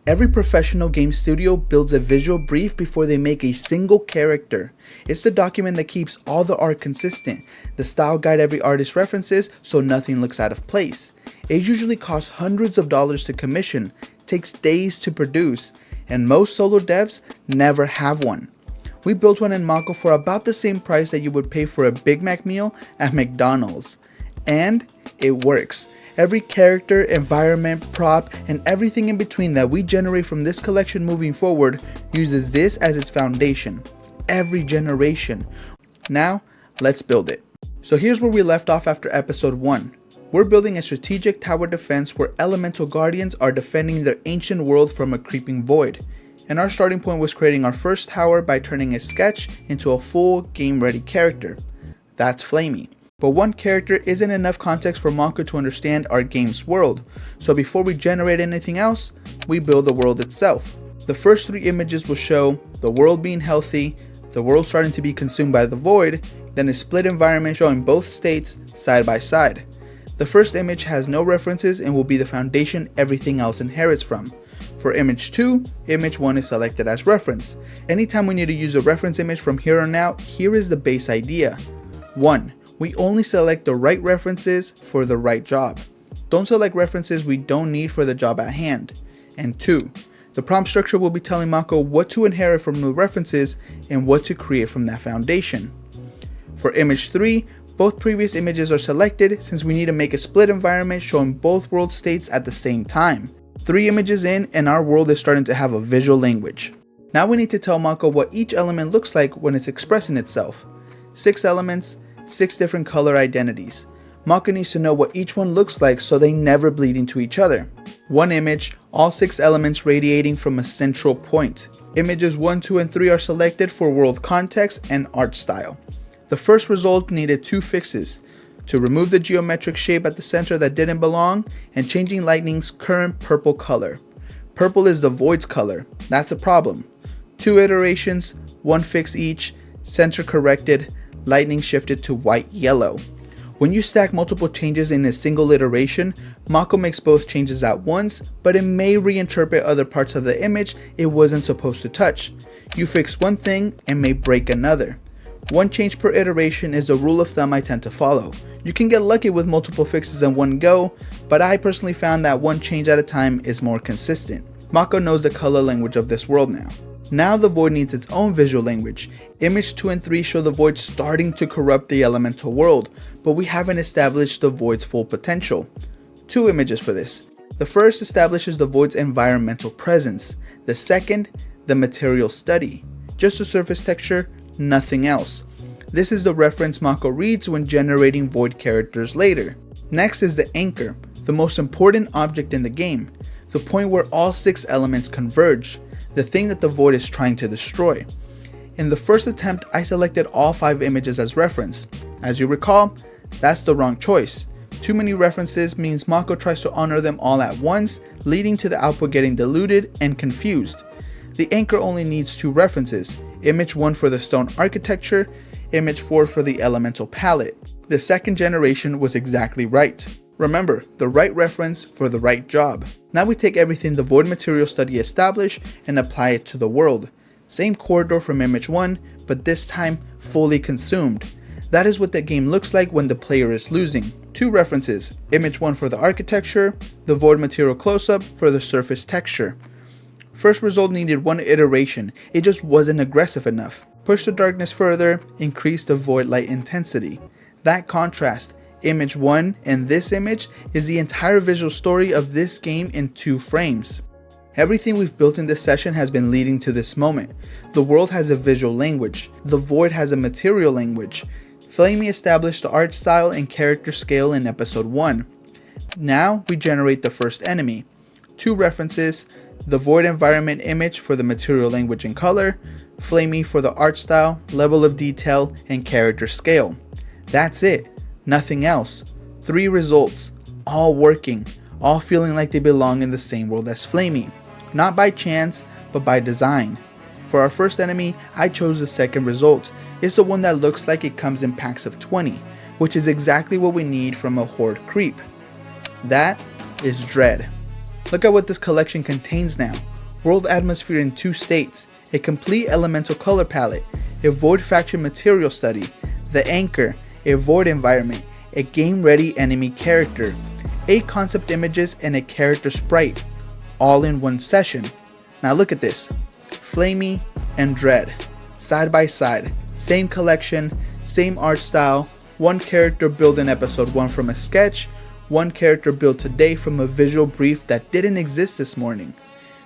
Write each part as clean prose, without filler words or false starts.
Every professional game studio builds a visual brief before they make a single character. It's the document that keeps all the art consistent, the style guide every artist references so nothing looks out of place. It usually costs hundreds of dollars to commission, takes days to produce, and most solo devs never have one. We built one in Makko for about the same price that you would pay for a Big Mac meal at McDonald's. And it works. Every character, environment, prop, and everything in between that we generate from this collection moving forward uses this as its foundation. Every generation. Now, let's build it. So here's where we left off after episode 1. We're building a strategic tower defense where elemental guardians are defending their ancient world from a creeping void. And our starting point was creating our first tower by turning a sketch into a full game-ready character. That's Flamey. But one character isn't enough context for Makko to understand our game's world, so before we generate anything else, we build the world itself. The first 3 images will show the world being healthy, the world starting to be consumed by the void, then a split environment showing both states side by side. The first image has no references and will be the foundation everything else inherits from. For image 2, image 1 is selected as reference. Anytime we need to use a reference image from here on out, here is the base idea. 1. We only select the right references for the right job. Don't select references we don't need for the job at hand. And 2. The prompt structure will be telling Makko what to inherit from the references and what to create from that foundation. For image 3, both previous images are selected since we need to make a split environment showing both world states at the same time. 3 images in and our world is starting to have a visual language. Now we need to tell Makko what each element looks like when it's expressing itself. 6 elements, 6 different color identities. Makko needs to know what each one looks like so they never bleed into each other. One image, all 6 elements radiating from a central point. Images 1, 2, and 3 are selected for world context and art style. The first result needed 2 fixes: to remove the geometric shape at the center that didn't belong, and changing lightning's current purple color. Purple is the void's color, that's a problem. 2 iterations, 1 fix each, center corrected, lightning shifted to white yellow. When you stack multiple changes in a single iteration, Makko makes both changes at once, but it may reinterpret other parts of the image it wasn't supposed to touch. You fix one thing and may break another. 1 change per iteration is a rule of thumb I tend to follow. You can get lucky with multiple fixes in one go, but I personally found that 1 change at a time is more consistent. Makko knows the color language of this world now. Now the void needs its own visual language. Image 2 and 3 show the void starting to corrupt the elemental world, but we haven't established the void's full potential. 2 images for this. The first establishes the void's environmental presence. The second, the material study. Just a surface texture, nothing else. This is the reference Makko reads when generating void characters later. Next is the anchor, the most important object in the game. The point where all 6 elements converge. The thing that the void is trying to destroy. In the first attempt, I selected all 5 images as reference. As you recall, that's the wrong choice. Too many references means Makko tries to honor them all at once, leading to the output getting diluted and confused. The anchor only needs 2 references, image 1 for the stone architecture, image 4 for the elemental palette. The second generation was exactly right. Remember, the right reference for the right job. Now we take everything the void material study established and apply it to the world. Same corridor from image 1, but this time fully consumed. That is what the game looks like when the player is losing. 2 references, image 1 for the architecture, the void material close-up for the surface texture. First result needed 1 iteration, it just wasn't aggressive enough. Push the darkness further, increase the void light intensity. That contrast, image 1 and this image, is the entire visual story of this game in 2 frames. Everything we've built in this session has been leading to this moment. The world has a visual language. The void has a material language. Flamey established the art style and character scale in episode 1. Now we generate the first enemy. 2 references, the void environment image for the material language and color, Flamey for the art style, level of detail, and character scale. That's it. Nothing else. 3 results, all working, all feeling like they belong in the same world as Flamey. Not by chance, but by design. For our first enemy, I chose the second result. It's the one that looks like it comes in packs of 20, which is exactly what we need from a horde creep. That is Dread. Look at what this collection contains now. world atmosphere in 2 states, a complete elemental color palette, a void faction material study, the anchor, a void environment, a game-ready enemy character, 8 concept images, and a character sprite, all in one session. Now look at this. Flamey and Dread, side by side, same collection, same art style, one character built in episode 1 from a sketch, one character built today from a visual brief that didn't exist this morning.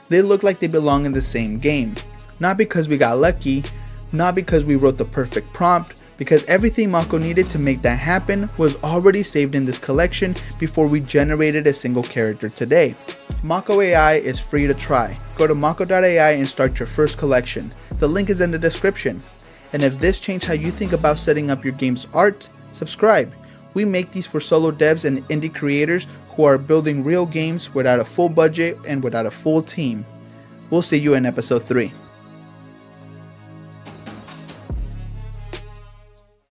They look like they belong in the same game. Not because we got lucky, not because we wrote the perfect prompt, because everything Makko needed to make that happen was already saved in this collection before we generated a single character today. Makko AI is free to try. Go to Makko.ai and start your first collection. The link is in the description. And if this changed how you think about setting up your game's art, subscribe. We make these for solo devs and indie creators who are building real games without a full budget and without a full team. We'll see you in episode 3.